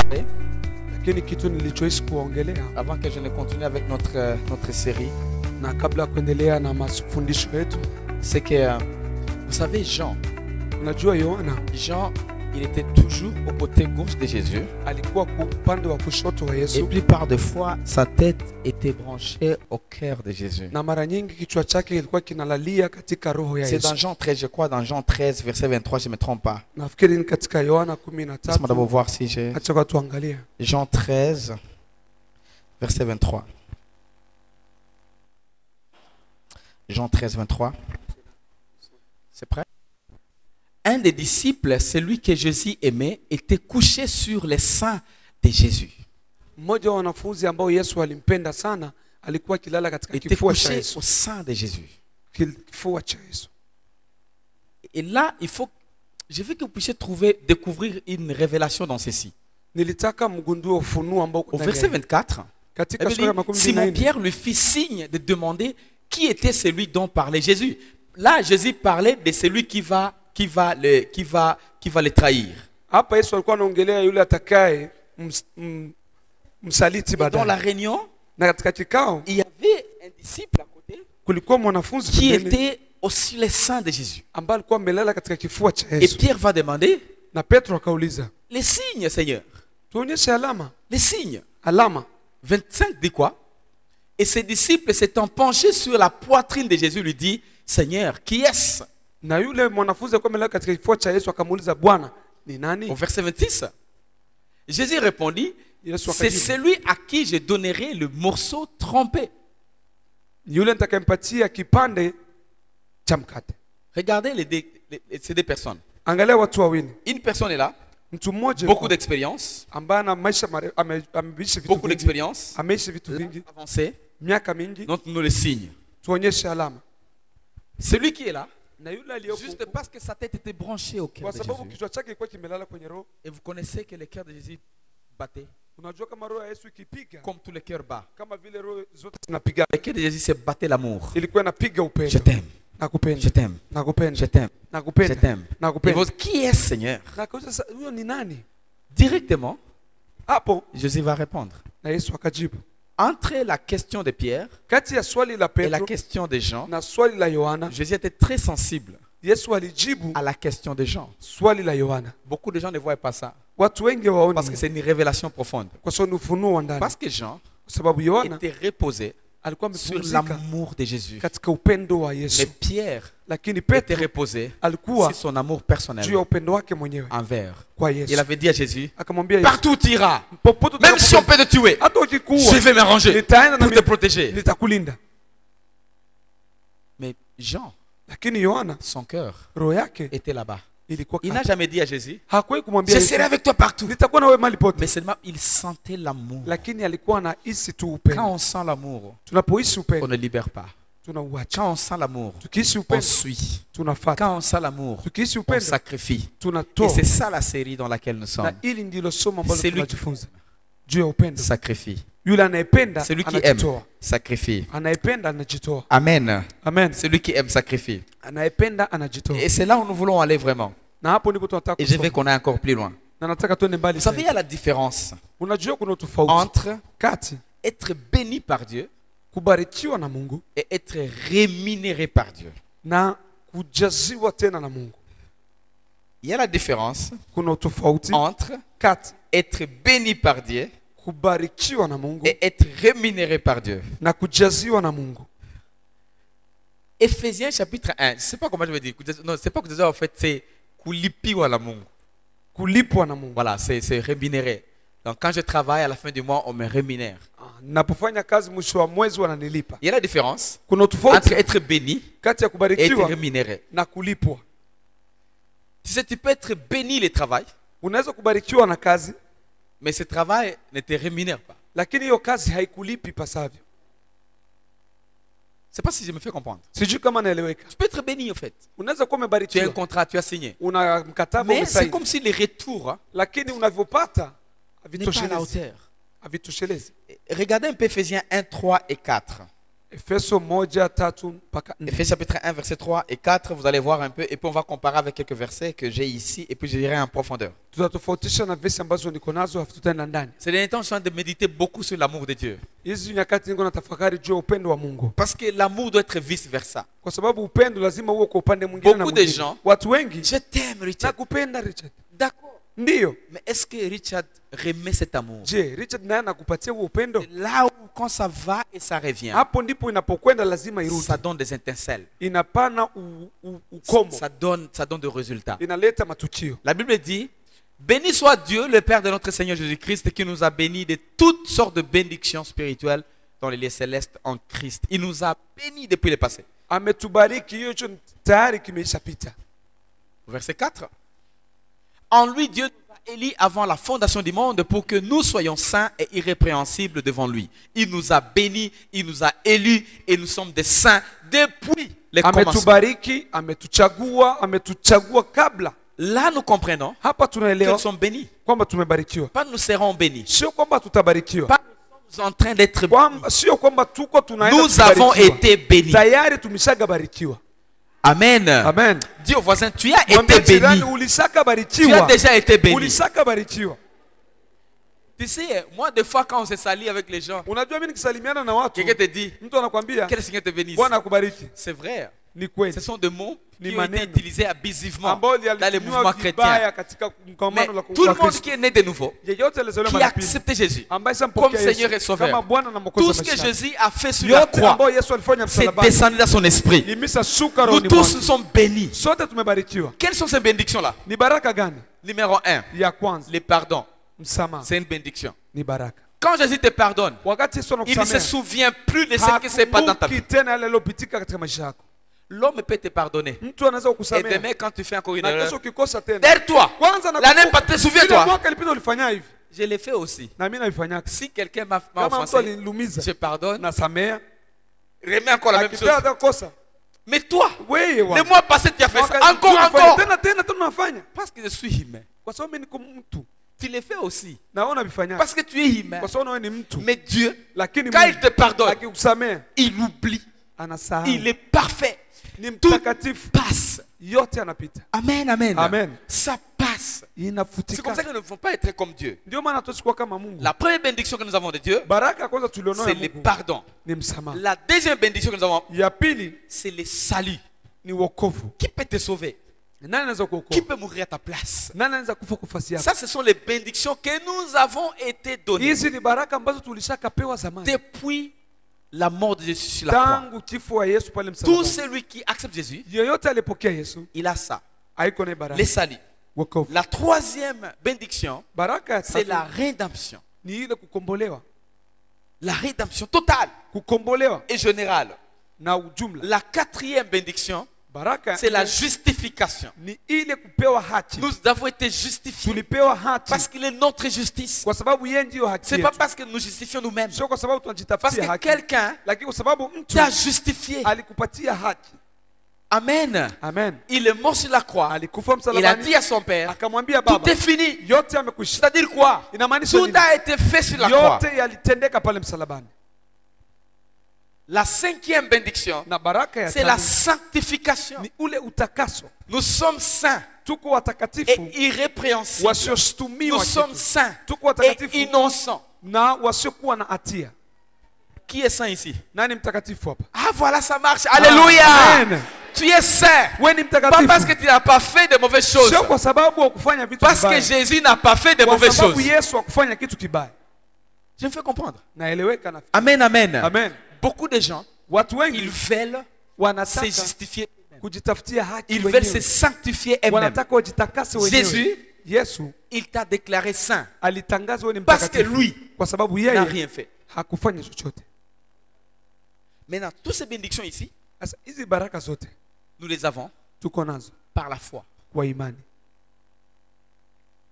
parler, lakini kitu nilichoishi kuongelea avant que je ne continue avec notre série, na kabla ya kuendelea na mafundisho yetu, c'est que, vous savez, Jean, unajua Yohana il était toujours au côté gauche de Jésus. alikuwa upande wa kushoto wa Et Yesu, plupart de fois, sa tête était branchée au cœur de Jésus. na mara nyingi kichwa chake kilikuwa kinalalia katika roho ya C'est dans Yesu. Jean 13, je crois, dans Jean 13, verset 23, je ne me trompe pas. Nafikiri ni katika Yohana Laisse-moi d'abord 13. voir si j'ai... Acha kwa tuangalie. Jean 13, verset 23. Jean 13, 23. C'est prêt? Un des disciples, celui que Jésus aimait, était couché sur les seins de Jésus. Mmoja wa wanafunzi ambao Yesu alimpenda sana alikuwa kilala katika Il était kifua cha couché Yesu. au sein de Jésus. Kifua cha Yesu. Et là, je veux que vous puissiez découvrir une révélation dans ceci. Nilitaka mgundue ufunuo ambao Au verset 24, katika elle sura ya dit, makumi Simon na nne. Pierre lui fit signe de demander qui était celui dont parlait Jésus. Là, Jésus parlait de celui qui va le trahir. Hapa Yesu alikuwa anaongelea yule atakaye msaliti Et dans la baadaye. réunion, Na katika kikao il y avait un disciple à côté kulikuwa mwanafunzi qui pembeni était aussi le sein de Jésus. ambaye alikuwa amelala katika kifua cha Et Yesu. Pierre va demander Na Petro akauliza, les signes, Seigneur. tuonyeshe alama. Les signes. Alama. 25 dit quoi? Et ses disciples s'étant penchés sur la poitrine de Jésus lui dit, Seigneur, qui est-ce? Na yule mwanafunzi alikuwa amelala katika kifua cha Yesu akamuuliza, Bwana, ni Au nani? verset 26, Jésus répondit, Yesu c'est akajibu, celui à qui je donnerai le morceau trempé. yule nitakayempatia kipande cha mkate. Regardez ces deux personnes. Angalia watu wawili. Une personne est là, Mtu mmoja beaucoup d'expérience, ambaye ana maisha ameishi vitu beaucoup vingi, d'expérience, ameishi vitu vingi, avancé, miaka mingi. donc nous le signe. Tuonyeshe alama. Celui qui est là, Na yule aliyoko juste parce que sa tête était branchée au cœur kwa de sababu Jésus. kichwa chake kilikuwa kimelala kwenye roho. Et vous connaissez que le cœur de Jésus battait, Unajua kama roho ya Yesu ikipiga comme tous les cœurs battent. kama vile roho zote zinapiga, Le cœur de Jésus se battait l'amour. ilikuwa inapiga Je upendo. t'aime, Nakupenda. je t'aime, Nakupenda. je t'aime, je Nakupenda. t'aime. Et Nakupenda. vous, qui est Seigneur? Na kauliza sasa, huyo ni nani? Directement, Hapo Jésus va répondre. na Yesu akajibu. Entre la question de Pierre Kati ya swali la et la Petro question de Jean, na swali la Yohana, Jésus était très sensible Yesu alijibu à la question de Jean. swali la Yohana. Beaucoup de gens ne voient pas ça Watu wengi waoni parce que c'est une révélation profonde. kwa sababu ni ufunuo wa ndani. Parce que Jean Kwa sababu Yohana était reposé alikuwa sur amepumzika l'amour de Jésus. katika upendo wa Mais Yesu, Pierre lakini était Petro reposé alikuwa sur son amour personnel juu ya upendo wake mwenyewe envers. kwa Il Yesu. avait dit à Jésus, Akamwambia Yesu, partout tu iras, popote même si on peut te tuer, hata je ukikuwa vais m'arranger nitaenda na pour te protéger. nitakulinda. Mais Jean, Lakini Yohana son cœur roho yake était là-bas. ilikuwa Il n'a kati. jamais dit à Jésus, Hakuwahi kumwambia je Yesu, serai avec toi partout. nitakuwa na wewe mahali Mais pote, seulement il sentait l'amour. lakini alikuwa anahisi tu Quand upendo. on sent l'amour, Tunapohisi on upendo ne libère pas. tunauacha, Quand on sent l'amour, tukihisi on upendo suit. tunafuata, Quand on sent l'amour, tukihisi on upendo sacrifie. Et tunatoa. c'est ça la série dans laquelle nous Na sommes. ili ndilo somo ambalo C'est lui qui tunajifunza juu ya upendo. sacrifie. Yule anayependa Celui qui aime, anajitoa, sacrifie. anayependa anajitoa. Amen. Amen. Celui qui aime, sacrifie. Anayependa anajitoa. Et c'est là où nous voulons aller vraiment. Na hapo ndipo tunataka Et je veux kusoma. qu'on aille encore plus loin. Na nataka tuende mbali Vous savez, il y zaidi. a la différence Unajua kuna tofauti entre kati être béni par Dieu kubarikiwa na Mungu et être rémunéré par Dieu. na kujaziwa tena na Mungu. Il y a la différence Kuna tofauti entre kati être béni par Dieu kubarikiwa na Mungu et être rémunéré par Dieu. na kujaziwa na Mungu. Éphésiens chapitre 1, je ne sais pas comment je vais dire. Non, c'est pas que en fait, c'est kulipiwa la Mungu. Kulipwa na Mungu. Voilà, c'est rémunéré. Donc quand je travaille à la fin du mois, on me rémunère. Ah, napofanya kazi mwisho wa mwezi wananilipa. Il y a la différence Kuna entre tofauti être béni kati ya et être kubarikiwa rémunéré. na kulipwa. Tu sais, tu peux être béni le travail, Unaweza kubarikiwa na kazi, mais ce travail ne te rémunère pas. lakini hiyo kazi haikulipi pasavyo. Je ne sais pas si je me fais comprendre. Sijui kama naeleweka. Tu peux être béni au fait. Unaweza kuwa Tu as un umebarikiwa, contrat, tu as signé. una mkataba Mais c'est umesaini, comme si les retours lakini unavyopata n'est pas à la havitoshelezi. hauteur. Havitoshelezi. Regardez un peu Ephésiens 1, 3 et 4. Efeso 1:3-4. Éphésiens chapitre 1, verset 3 et 4, vous allez voir un peu, et puis on va comparer avec quelques versets que j'ai ici, et puis je dirai en profondeur. Tutatofautisha na vesi ambazo niko nazo afu tutaenda ndani. Ces derniers temps, je suis en train de méditer beaucoup sur l'amour de Dieu. Hizi nyakati niko natafakari juu ya upendo wa Mungu. Parce que l'amour doit être vice-versa. Kwa sababu upendo lazima uwe kwa upande mwingine na Beaucoup de mwingine. gens, Watu wengi je t'aime, Richard. nakupenda Richard. D'accord. Ndiyo. Mais est-ce que Richard remet cet amour? Je, Richard naye anakupatia huo upendo? Là où, quand ça va et ça revient, Hapo ndipo inapokwenda lazima irudi. ça donne des étincelles. Inapana ukomo. Ça donne des résultats. Inaleta matukio. La Bible dit, béni soit Dieu, le Père de notre Seigneur Jésus-Christ, qui nous a bénis de toutes sortes de bénédictions spirituelles dans les lieux célestes en Christ. Il nous a bénis depuis le passé. Ametubariki, hiyo hicho tayari kimeishapita. Verset 4. En lui, Dieu nous a élus avant la fondation du monde pour que nous soyons saints et irrépréhensibles devant lui. Il nous a bénis, il nous a élus et nous sommes des saints depuis les commencements. Ametubariki, ametuchagua kabla. Là, nous comprenons Hapa que tunaelewa nous sommes bénis. kwamba tumebarikiwa. Pas nous serons bénis. Sio kwamba tutabarikiwa. Pas nous sommes en train d'être bénis. Kwamba sio kwamba tuko tunaenda Nous avons kubarikiwa. été bénis. Tayari tumeshagabarikiwa. Amen. Amen. Dis au voisin, tu as été Mwambie jirani, béni. Tu as ulishakabarikiwa. déjà été béni. Ulishakabarikiwa. Tu sais, moi, des fois, quand on se salit avec les gens, Unajua mimi nikisalimiana na watu, quelqu'un te dit, mtu anakuambia que le Seigneur te bénisse. Bwana akubariki. C'est vrai. Ni kweli. Ce sont des mots Ni qui ont été maneno. utilisés abusivement Ambao dans les mouvements yalitumiwa chrétiens. vibaya katika Mais kongamano la tout le monde Kristo. qui est né de nouveau, Yeyote alizaliwa qui mara a pili, accepté Jésus ambaye comme sampokea Seigneur et Yesu Sauveur, kama Bwana na Mwokozi tout wa ce que maisha yake. Jésus a fait sur la Yote croix, ambayo Yesu alifanya c'est msalabani descendu dans son esprit. imeshashuka Nous rohoni tous mwake. sommes bénis. Sote tumebarikiwa. Quelles sont ces bénédictions-là? Ni baraka gani? Numéro 1, Ya kwanza, le pardon. msamaha. C'est une bénédiction. Ni baraka. Quand Jésus te pardonne, Wakati Yesu il ne se anakusamehe, souvient plus de ce qui s'est passé dans ta vie. hakumbuki tena yale yaliyopitika katika maisha yako. L'homme peut te pardonner. Mtu anaweza Et kukusamehe demain, quand tu fais encore une na erreur, kesho ukikosa tena. derrière-toi. Kwanza L'année passée, Ile souviens-toi. mwaka ilipita ulifanya hivi. Je l'ai fait aussi. Na mimi naifanyaka. Si quelqu'un m'a Kama mtu offensé, alinilumiza, je pardonne, nasamea. remets encore la même chose. Akitaka kosa, Mais toi, wewe le wa. mois passé, tu as fait ça. Mwaka Encore, tunafanya, encore. tena tunafanya. Parce que je suis humain. Kwa sababu mimi niko mtu. Tu le fais aussi. Naona vifanya. Parce que tu es humain. Kwa sababu wewe ni mtu. Mais Dieu, Lakini quand il te pardonne, akikusamehe, il oublie. anasahau. Il est parfait. Ni Tout mtakatifu. passe. Yote anapita. Amen, amen. Amen. Ça passe. C'est comme Inafutika. ça que nous ne pouvons pas être comme Dieu. Ndio maana tusikua kama Mungu. La première bénédiction que nous avons de Dieu, Baraka ya kwanza tulionayo c'est ya le Mungu pardon. ni msamaha. La deuxième bénédiction que nous avons, Ya pili c'est le salut. ni wokovu. Qui peut te sauver? Nani anaweza Qui kuokoa? peut mourir à ta place? Nani anaweza kufa kufasi yako? Ça, ce sont les bénédictions que nous avons été données Hizi ni baraka ambazo tulishakapewa zamani. depuis la mort de Jésus sur la croix. Tangu kifo wa Yesu pale Tout msalabani. celui qui accepte Jésus, Yeyote alipokea Yesu il a ça. haiko na baraka. Le salut. Wokovu. La troisième bénédiction, Baraka ya c'est tatu la rédemption. ni ile kukombolewa. La rédemption totale Kukombolewa et générale. na ujumla. La quatrième bénédiction, Baraka c'est la justification. ni ile kupewa haki. Nous avons été justifiés Tulipewa haki parce qu'il est notre justice. kwa sababu yeye ndiyo haki C'est pas yetu. parce que nous justifions nous-mêmes. Sio kwa sababu Parce tunajitafutia que haki. quelqu'un Lakini kwa sababu mtu t'a justifié. alikupatia haki. Amen. Amen. Il est mort sur la croix. Alikufa Il a msalabani. dit à son père, Akamwambia tout baba, est fini. yote yamekwisha. C'est-à-dire quoi? Inamaanisha Tout nini? a été fait sur la croix. Yote yalitendeka pale msalabani. La cinquième bénédiction, Na baraka ya c'est la tano sanctification. ni ule utakaso. Nous sommes saints Tuko et watakatifu irrépréhensibles. wasioshtumiwa Nous sommes kitu. saints Tuko et watakatifu innocents. na wasiokuwa na hatia. Qui est saint ici? Nani mtakatifu hapa? Ah, voilà, ça marche. Alléluia. Amen. Tu es saint. Wewe ni Pas parce que mtakatifu. tu n'as pas fait de mauvaises choses. Sio kwa sababu wa kufanya vitu Parce que vibaya. Jésus n'a pas fait de Kwa mauvaises sababu choses. Yesu hakufanya kitu kibaya. Je me fais comprendre. Naeleweka na. Amen, amen. Amen. Beaucoup de gens, Watu ils wengi veulent se wanataka justifier. kujitafutia haki Ils veulent se wenyewe. sanctifier eux-mêmes. Wanataka wajitakase Jésus, wenyewe. Yesu il t'a déclaré saint alitangaza wewe ni parce que mtakatifu lui kwa sababu n'a yeye rien fait. hakufanya chochote. Maintenant, toutes ces bénédictions ici, Sasa hizi baraka zote nous les avons tuko nazo par la foi. kwa imani.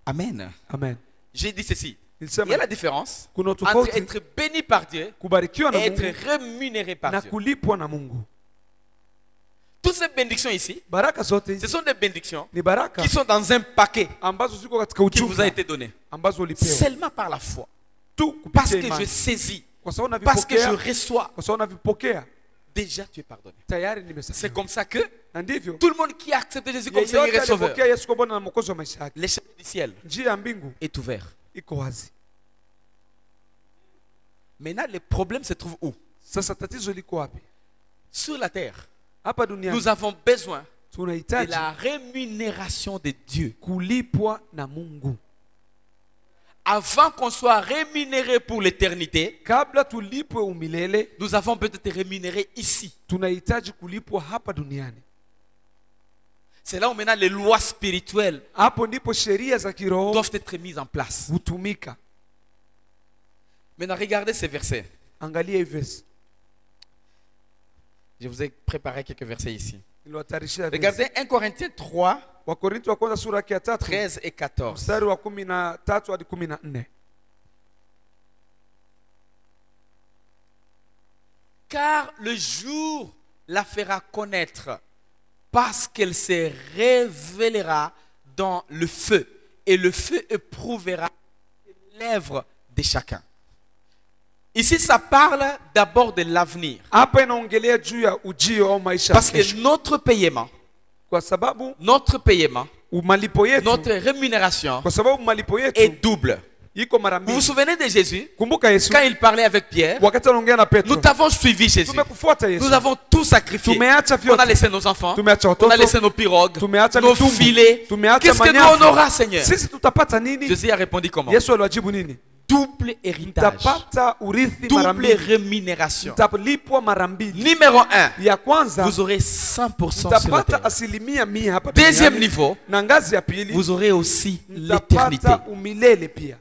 Amen. Amen. J'ai dit ceci. Il y Nilisema a la différence kuna entre tofauti être béni par Dieu kubarikiwa na et être Mungu rémunéré par na Dieu. kulipwa na Mungu. Toutes ces bénédictions ici, Baraka zote ce hizi sont des bénédictions ni baraka qui sont dans un paquet ambazo ziko katika qui vous a ujumla été donné. ambazo ulipewa Seulement par la foi. tu Parce kupitia que je imani. saisis Kwa sababu Parce que je unavipokea, reçois, kwa sababu unavipokea, déjà tu es pardonné. tayari C'est nimesamehewa. comme ça que Na ndivyo tout le monde qui a accepté Jésus comme Seigneur yeyote et Sauveur, aliyepokea Yesu kwa Bwana na Mwokozi wa maisha yake, l'échelle du ciel njia ya mbingu est ouverte. iko wazi. Maintenant, le problème se trouve où? Sasa tatizo liko wapi? Sur la terre. Hapa duniani Nous avons besoin de tunahitaji la rémunération de Dieu. kulipwa na Mungu. Avant qu'on soit rémunéré pour l'éternité, Kabla tulipwe umilele, nous avons peut-être rémunéré ici. tunahitaji kulipwa hapa duniani. C'est là où maintenant les lois spirituelles Hapo ndipo sheria za kiroho doivent être mises en place. hutumika. Maintenant, regardez ces versets. Angalia hii verse. Je vous ai préparé quelques versets ici. Niliwatarishia verse. Regardez 1 Corinthiens 3, Wakorintho wa kwanza sura yake ya 3 13 et 14. mstari wa 13 hadi 14. Car le jour la fera connaître, parce qu'elle se révélera dans le feu, et le feu éprouvera les lèvres de chacun. Ici, ça parle d'abord de l'avenir. Hapa inaongelea juu ya ujio au maisha ya Parce que kesho. notre paiement, Kwa sababu malipo yetu, notre rémunération kwa sababu malipo yetu est double. iko mara Vous vous mbili. souvenez de Jésus? Kumbuka Yesu Quand il parlait avec Pierre, wakati anaongea na Petro, nous t'avons suivi Jésus. tumekufuata Yesu. Nous avons tout sacrifié. Tumeacha On a vyote. laissé nos enfants, Tumeacha on a watoto, laissé nos pirogues, tumeacha nos mitumbu, filets. tumeacha Qu'est-ce que nous manyafu. on aura, Seigneur? Sisi tutapata nini? Jésus a répondu comment? Yesu aliwajibu nini? Double héritage, Mtapata urithi mara double mbili. rémunération. Mtalipwa mara mbili. Numéro 1, Ya kwanza vous aurez 100% sur la mtapata terre. asilimia 100 hapa Deuxième duniani. niveau, Na ngazi ya pili vous aurez aussi l'éternité. mtapata umilele pia.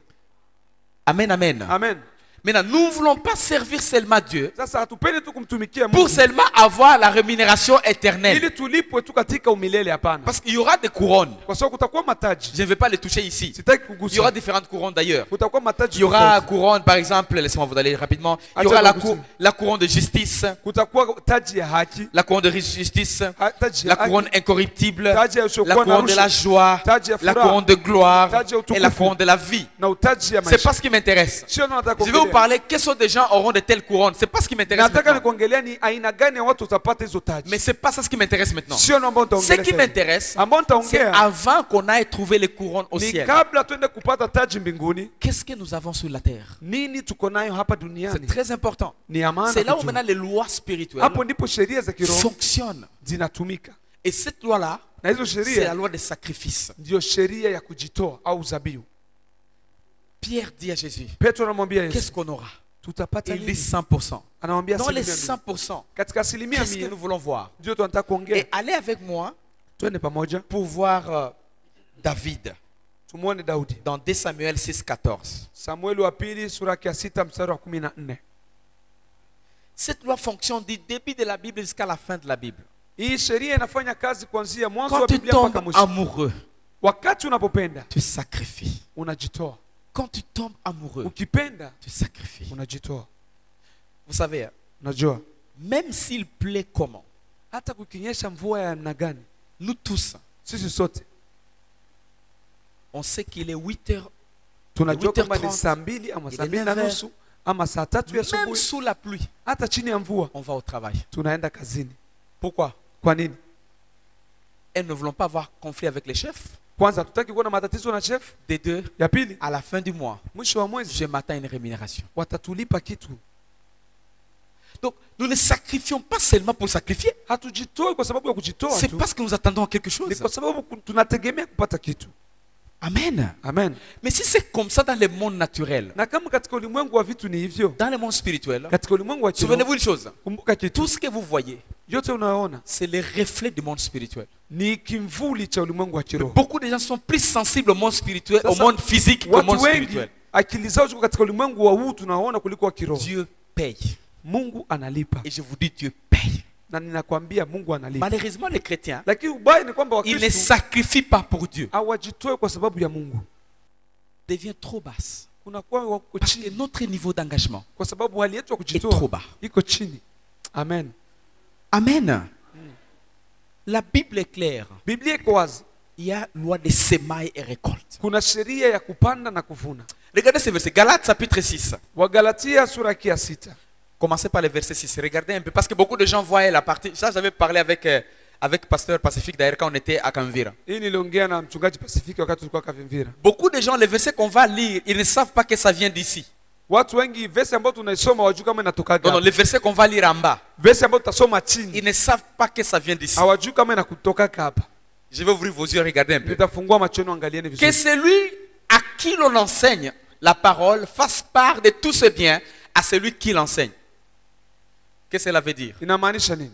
Amen, amen. Amen. Maintenant, nous ne voulons pas servir seulement Dieu Sasa hatupendi tu kumtumikia pour Mungu seulement avoir la rémunération éternelle. ili tulipwe tu katika umilele, hapana. Parce qu'il y aura des couronnes. Kwa sababu kutakuwa mataji. Je ne vais pas les toucher ici. Sitaki Il y kugusa. aura différentes couronnes d'ailleurs. Kutakuwa mataji. Il y aura tofauti. couronne, par exemple, laissez-moi vous aller rapidement. Il y aura la couronne de justice, Kutakuwa taji ya haki, la couronne de justice, taji la ya haki, couronne incorruptible, taji ya la usiokuwa na couronne de la rushwa, joie, taji ya la furaha, couronne de gloire taji ya et la utukufu, couronne de la vie. na utaji ya C'est maisha. pas ce qui m'intéresse. Sio ndo nataka Je vais vous kuongelea. parler quels sont des gens auront de telles couronnes. C'est pas ce qui m'intéresse Nataka maintenant. nikuongelea ni aina gani ya watu utapata hizo taji. Mais c'est pas ça ce qui m'intéresse maintenant. Sio ndo ambao Ce nitaongelea. qui sasa. m'intéresse, Ambao c'est nitaongea avant qu'on aille trouver les couronnes au ni ciel. kabla twende kupata taji mbinguni, Qu'est-ce que nous avons sur la terre? nini tuko nayo hapa C'est duniani. très important. Ni amana. C'est là où kujua. maintenant les lois spirituelles Hapo ndipo sheria za kiroho fonctionnent. zinatumika. Et cette loi-là, Na hizo c'est la sheria loi des sacrifices. ndio sheria ya kujitoa au zabihu. Pierre dit à Jésus, Petro anamwambia Yesu, qu'est-ce qu'on aura? tutapata Il dit nini? 100%. Anamwambia Dans les asilimia mia. 100%, Katika asilimia qu'est-ce que 100 nous voulons voir? ndio tunataka kuongea. Et allez avec moi Twende pamoja pour voir David tumuone Daudi. dans 2 Samuel 6,14. Samueli wa pili sura ya 6 mstari wa 14. Cette loi fonctionne du début de la Bible jusqu'à la fin de la Bible. Hii sheria inafanya kazi kuanzia mwanzo Quand wa tu Biblia mpaka tombes mwisho. amoureux, Wakati unapopenda tu sacrifies. unajitoa. Quand tu tombes amoureux, Ukipenda tu sacrifies. unajitoa. Vous savez, Unajua même s'il plaît comment, hata kukinyesha mvua ya namna gani, nous tous, sisi sote on sait qu'il est 8 heures, tunajua kwamba ni 8h30, saa 2 ama saa ile 2 na 9h, nusu ama saa 3 ya même asubuhi, sous la pluie, hata chini ya mvua on va au travail. tunaenda kazini. Pourquoi? Kwa nini? Elles ne voulons pas avoir conflit avec les chefs. Kwanza tutaki kuona matatizo na chef. Des deux, Ya pili, à la fin du mois, mwisho wa mwezi je m'attends à une rémunération. watatulipa kitu. Donc, nous ne sacrifions pas seulement pour sacrifier. Hatujitoi kwa sababu ya kujitoa C'est tu, parce que nous attendons quelque ni chose. kwa sababu tunategemea kupata kitu. Amen. Amen. Mais si c'est comme ça dans le monde naturel, Na kama katika ulimwengu wa vitu ni hivyo, dans le monde spirituel, katika ulimwengu wa kiroho, souvenez-vous une chose. kumbuka kitu, Tout ce que vous voyez, yote unayoona c'est le reflet du monde spirituel. ni kimvuli cha ulimwengu wa kiroho. Beaucoup de gens sont plus sensibles au monde spirituel, au Sasa, monde physique qu'au monde Watu wengi spirituel. akili zao ziko katika ulimwengu wa huu tunaona kuliko wa kiroho. Dieu paye. Mungu analipa. Et je vous dis, Dieu paye. Na ninakwambia Mungu analipa. Malheureusement, les chrétiens, Lakini ubaya ni kwamba ils ne Wakristo sacrifient pas pour Dieu. hawajitoe kwa sababu ya Mungu. Devient trop basse. Kunakuwa wako Parce que chini notre niveau d'engagement kwa sababu hali yetu ya est trop kujitoa bas. iko chini. Amen. Amen. La Bible est claire. Biblia iko wazi. Il y a loi de semailles et récoltes. Kuna sheria ya kupanda na kuvuna. Regardez ce verset. Galates chapitre 6. Wagalatia sura ya 6. Commencez par le verset 6. Regardez un peu. Parce que beaucoup de gens voyaient la partie. Ça, j'avais parlé avec Pasteur Pacifique d'ailleurs quand on était à Kamvira. Hii niliongea na mchungaji Pacific wakati tulikuwa Kavimvira. Beaucoup de gens, les versets qu'on va lire, ils ne savent pas que ça vient d'ici. Watu wengi verse ambayo tunaisoma wajui kama inatoka Non, non, gapi. les versets qu'on va lire en bas, Verse ambayo tutasoma chini ils ne savent pas que ça vient d'ici. hawajui kama inakutoka hapa. Je vais ouvrir vos yeux, regardez un peu. Nitafungua macho yenu angalieni Que vizuri. celui à qui l'on enseigne la parole fasse part de tout ce bien à celui qui l'enseigne. Qu'est-ce que cela veut dire? Inamaanisha nini?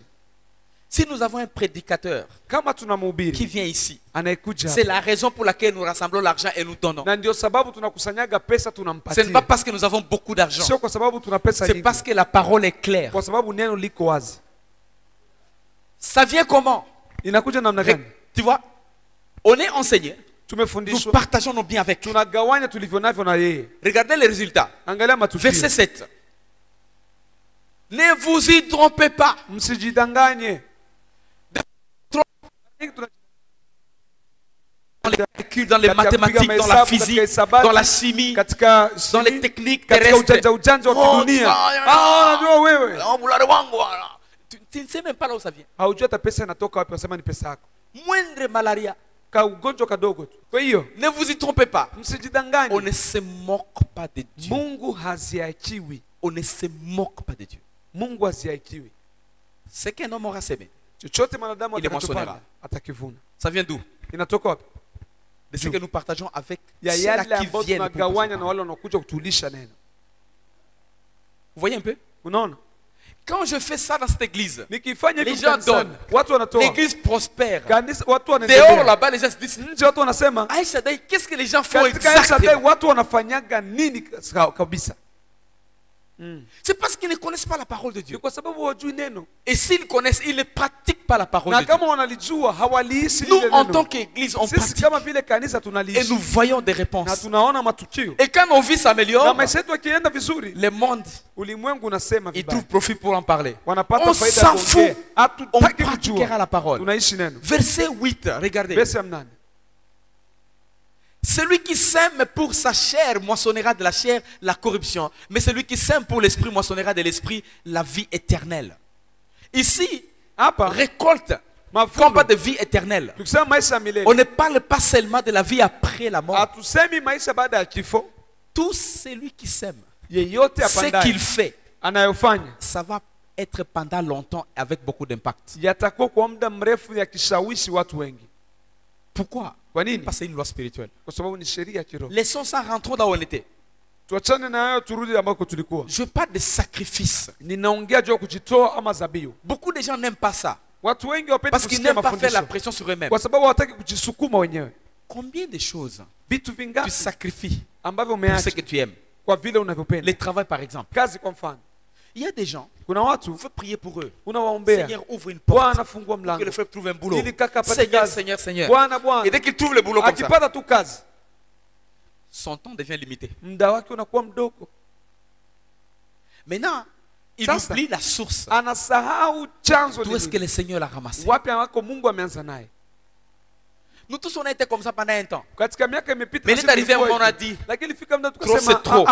Si nous avons un prédicateur Kama qui tunamhubiri vient ici, anayekuja c'est hapa. la raison pour laquelle nous rassemblons l'argent et nous donnons. Na ndio sababu tunakusanyaga pesa Ce n'est pas tunampatia. parce que nous avons beaucoup d'argent. Sio kwa sababu tuna pesa C'est nyingi. parce que la parole est claire. Kwa sababu neno liko wazi. Ça vient comment? Inakuja namna gani? Tu vois, on est enseigné. Nous Tumefundishwa, partageons nos biens avec. tunagawanya tulivyo navyo na yeye. Regardez les résultats. Angalia matukio. Verset 7. Ne vous y trompez pas. Msijidanganye. Dans les calculs, dans les mathématiques, dans la physique, dans la chimie, Katika dans les shimi, techniques katika terrestres. ujanja wa Oh, kidunia. ah, Unajua wewe. Tu ne sais même pas là où ça vient. Haujui hata pesa inatoka wapi, wasema ni pesa yako. Moindre malaria. Ka ugonjwa kadogo tu. Kwa hiyo Ne vous y trompez pas. On msijidanganye. ne se moque pas de Dieu. Mungu haziachiwi. On ne se moque pas de Dieu. Mungu haziachiwi. C'est qu'un homme aura semé. Chochote mwanadamu Ile atakachopanda moissonnera. atakivuna. Ça vient d'où? Inatoka wapi? De ce que nous partageons avec Ya ceux-là yale qui ambayo viennent. pour tunagawanya na nous. wale wanaokuja kutulisha neno. Vous voyez un peu? Unaona? Quand je fais ça dans cette église, Nikifanya Les hivi gens kanisani, donnent. watu wanatoa. l'église prospère. Kanisa watu Dehors wanaendelea. là-bas, les gens se disent, Nje watu wanasema Aïcha Daï, qu'est-ce que les gens font katika El Shaddai exactement? watu wanafanyaga nini kabisa? C'est parce qu'ils ne connaissent pas la parole de Ni Dieu. kwa sababu hawajui neno. Et s'ils connaissent, ils ne pratiquent pas la parole Na de Dieu. kama wanalijua hawaliishi Nous, lile en tant neno. qu'église, on Sisi pratique kama vile kanisa et tunaliishi nous voyons des na réponses. tunaona matukio. Et quand nos vies Na s'améliorent, maisha yetu yakienda vizuri, le monde, ulimwengu unasema ils vibaya. trouvent profit pour en parler. Wanapata On faida s'en ya fout. kuongea. On Hatutaki pratiquera kujua. la parole. Tunaishi neno. Verset 8, regardez. Verse ya 8. Celui qui sème pour sa chair moissonnera de la chair la corruption, mais celui qui sème pour l'esprit moissonnera de l'esprit la vie éternelle. Ici, Hapa récolte, mavuno. combat de vie éternelle. Tukisema maisha ya On milele. ne parle pas seulement de la vie après la mort. Hatusemi maisha baada ya kifo. Tout celui qui sème, Yeyote ce qu'il apandaye fait, anayofanya ça va être pendant longtemps avec beaucoup d'impact. yatakuwa kwa muda mrefu yakishawishi watu wengi. Pourquoi? Kwa nini? Parce que c'est une loi spirituelle. Kwa sababu ni sheria ya kiroho. Laissons ça, rentrons là où on était. Tuachane na hayo, turudi ambako tulikuwa. Je parle de sacrifice. Ninaongea juu ya kujitoa ama dhabihu. Beaucoup de gens n'aiment pas ça. Watu wengi wapendi Parce qu'ils kusikia n'aiment pas faire la mafundisho pression sur eux-mêmes. kwa sababu hawataki kujisukuma wenyewe. Combien de choses Vitu tu vingapi sacrifies ambavyo pour ce umeacha que tu aimes? kwa vile unavyopenda. Le travail, par exemple. Kazi kwa mfano, Il y a des gens, kuna watu il faut prier pour eux. unawaombea, Seigneur, ouvre une porte. Bwana fungua Que mlango le frère trouve un boulot. ili kaka apate Seigneur, kazi. Seigneur, Seigneur. Bwana Et Bwana dès qu'il trouve le boulot comme ça, akipata tu kazi, son temps devient limité. muda wake unakuwa mdogo. Maintenant, il Sasa, oublie la source. anasahau chanzo D'où est-ce ni que nini. le Seigneur l'a ramassé? Wapi ambako Mungu ameanza naye. Nous tous, on a été comme ça pendant un temps. Katika miaka imepita, Mais na il est sisi arrivé un tulikuwa moment, on a hivi. dit, Lakini ilifika muda trop, tukasema c'est trop.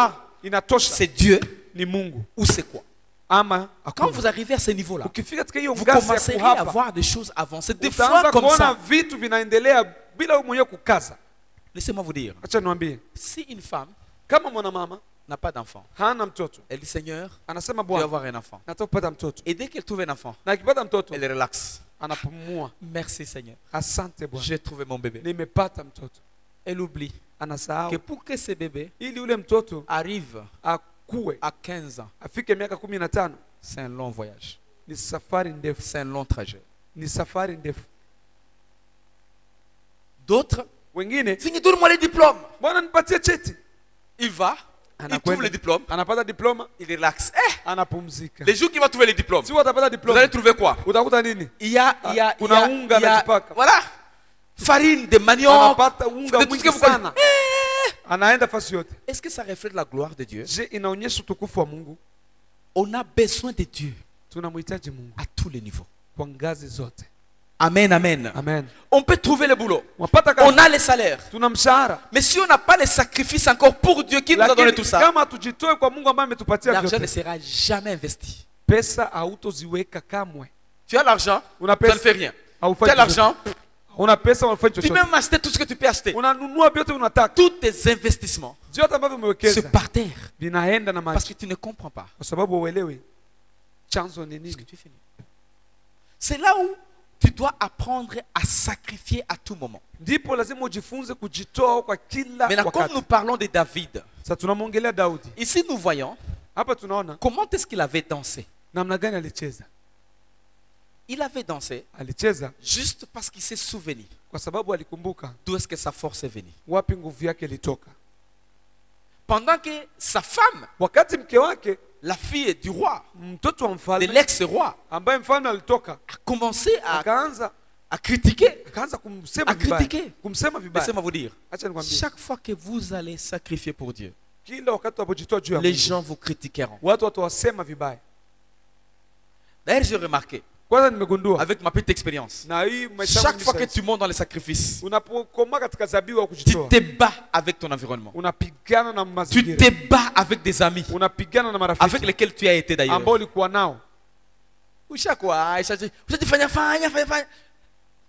inatosha, C'est Dieu ni Mungu ou c'est quoi? ama Quand hakuna. vous arrivez à ce niveau-là, Ukifika katika hiyo vous ngazi ya commencerez à kuhapa, voir des choses avancer. Des fois utaanza comme kuona ça. vitu vinaendelea bila wewe mwenyewe kukaza. Laissez-moi vous dire, Acha niwaambie, si une femme kama mwanamama n'a pas d'enfant, hana mtoto, elle dit Seigneur, anasema je veux Bwana, avoir un enfant. nataka kupata mtoto, Et dès qu'elle trouve un enfant, na akipata mtoto elle relaxe. anapumua, Merci Seigneur, asante Bwana, j'ai trouvé mon bébé. nimepata mtoto. Elle oublie que Anasahau pour que ce bébé ili ule mtoto arrive akue, à 15 ans, afike miaka 15, c'est un long voyage. ni safari ndefu, C'est un long trajet. ni safari ndefu. D'autres, Wengine, donne-moi les diplômes. Bwana nipatie cheti, Il va, il trouve anakwenda le diplôme, anapata diploma, il relaxe. anapumzika. Les jours qu'il va trouver les diplômes, Si watapata vous diploma, allez trouver quoi? utakuta nini? Kuna unga anajipaka. voilà, farine de manioc. Anapata unga de tout ce que mwingi vous connaissez. sana, anaenda fasi yote. Est-ce que ça reflète la gloire de Dieu? Je, inaonyesha utukufu wa Mungu. On a besoin de Dieu Tunamhitaji Mungu à tous les niveaux. kwa ngazi zote. Amen, amen. Amen. On peut trouver le boulot. Unapata On kazi, a les salaires. tuna mshahara. Mais si on n'a pas les sacrifices encore pour Dieu qui nous a donné Lakini tout ça, kama tujitoe kwa Mungu ambaye ametupatia l'argent ne vyote, sera jamais investi. pesa hautoziweka kamwe. Tu as l'argent, Una ça ne pesa fait rien. Tu haufanyi as l'argent, una pesa unafanya tu peux chochote. même acheter tout ce que tu peux acheter. Unanunua vyote unataka. Tous tes investissements Vyote ambavyo se umewekeza par terre vinaenda na parce que maji tu ne comprends pas kwa sababu uelewi chanzo ni ce que nini. tu fais. C'est là où tu dois apprendre à sacrifier à tout moment. Ndipo lazima ujifunze kujitoa kwa kila Maintenant, comme wakati. nous parlons de David, Sasa tunamwongelea Daudi. ici nous voyons Hapa tunaona comment est-ce qu'il avait dansé. namna gani alicheza. Il avait dansé Alicheza juste parce qu'il s'est souvenu kwa sababu alikumbuka d'où est-ce que sa force est venue. wapi nguvu yake ilitoka. Pendant que sa femme, Wakati mke wake, la fille du roi, mtoto wa de mfalme l'ex-roi, ambaye mfalme alitoka, a commencé akaanza à critiquer. kumsema À vibaya. critiquer. Kumsema vibaya. Laissez-moi vous dire, Acha nikwambie. chaque fois que vous allez sacrifier pour Dieu, Kila wakati unapojitoa juu ya les Mungu, gens vous critiqueront. watu watawasema vibaya. D'ailleurs, j'ai remarqué, Kwanza nimegundua avec ma petite expérience, na hii maisha chaque yangu fois que nimesha- tu montes dans les sacrifices, unapokoma katika zabibu au tu kujitoa, te bats avec ton environnement. unapigana na Tu mazingira, te bats avec des amis unapigana na avec marafiki lesquels tu as été d'ailleurs. ambao ulikuwa nao.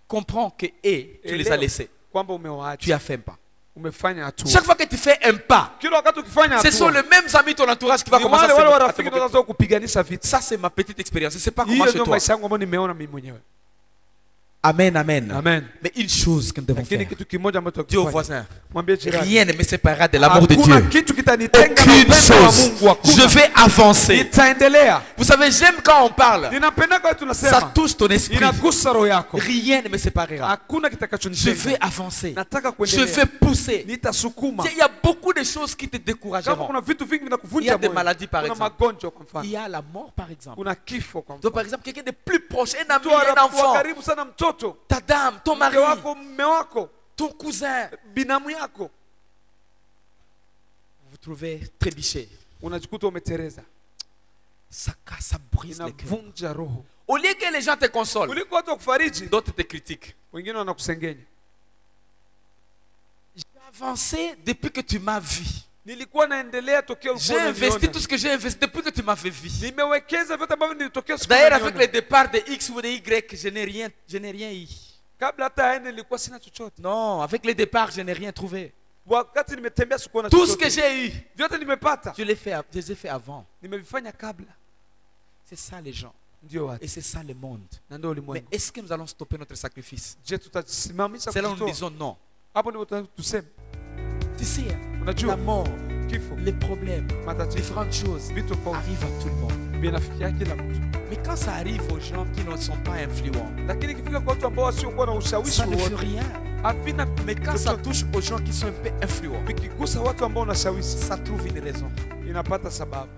Comprends que tu les as Elewa laissés. kwamba Tu umewaacha, as fait un pas. umefanya hatua. Chaque fois que tu fais un pas, Kila wakati ukifanya ce sont hatua, les mêmes amis de ton entourage qui vont ni commencer wale wale à warafiki te ndio moquer. wanaanza kupiganisha vita. Ça, c'est ma petite expérience. Je ne sais pas comment Hiyo chez ndio toi. maisha yangu ambayo nimeona mimi mwenyewe. Amen, amen. Amen. Mais une chose que nous devons Lakini faire. kitu kimoja ambacho Dis au tukifanya, voisin, mwambie jirani, rien ne me séparera de l'amour de hakuna Dieu. kitu kitanitenga na Aucune upendo wa chose. Mungu. Hakuna. Je vais avancer. Nitaendelea. Vous savez, j'aime quand on parle. Ninapenda kwa Ça tunasema touche ton esprit. inagusa roho yako. Rien ne me séparera. Hakuna Je kitakachonitenga. vais avancer. Nataka Je kuendelea. vais pousser. Nitasukuma. Il y a beaucoup de choses qui te Kama décourageront. kuna vitu vingi Il y a vinakuvunja des moyo. maladies, par Kuna exemple. magonjwa kwa Il mfano. y a la mort, par exemple. Kuna kifo kwa Donc, par mfano. exemple, quelqu'un de plus proche, un ami, Mtu wa un enfant, karibu sana, mtoto, ta dame, ton mari, mke wako, mume wako, ton cousin, binamu yako, vous vous trouvez trébuché. unajikuta umetereza. Ça casse, ça brise les cœurs. Inavunja roho. Au lieu que les gens te consolent, Kuliko watu wakufariji, d'autres te critiquent. wengine wanakusengenya. J'ai avancé depuis que tu m'as vu. Nilikuwa naendelea tokea J'ai ulikuwa investi unaniona. tout ce que j'ai investi depuis que tu m'avais vu. Nimewekeza vyote ambavyo nilitokea siku D'ailleurs, avec unaniona. le départ de X ou de Y, je n'ai rien eu. Kabla hata aende nilikuwa sina chochote. Non, avec le départ, je n'ai rien trouvé. Wakati nimetembea sikuona Tout ce que chochote. j'ai eu, Vyote nimepata. je les ai fait avant. Nimevifanya kabla. C'est ça les gens. Ndio watu. Et c'est ça le monde. Na ndio Mais ulimwengu. est-ce que nous allons stopper notre sacrifice? Je, tutasimamisha C'est là où nous kujitoa. disons non. Hapo ndipo tuseme. Tu sais, la Unajua mort, kifo, les problèmes, matatizo, différentes choses vitu tofauti arrivent à tout le monde. vinafikia kila mtu. Mais quand ça arrive aux gens qui ne sont pas influents, Lakini ikifika kwa watu ambao wasiokuwa na ushawishi ça ne fait wowote, rien. havina. Mais quand ça touche aux gens qui sont un peu influents, Vikigusa watu ambao unashawishi, ça trouve une raison. inapata sababu.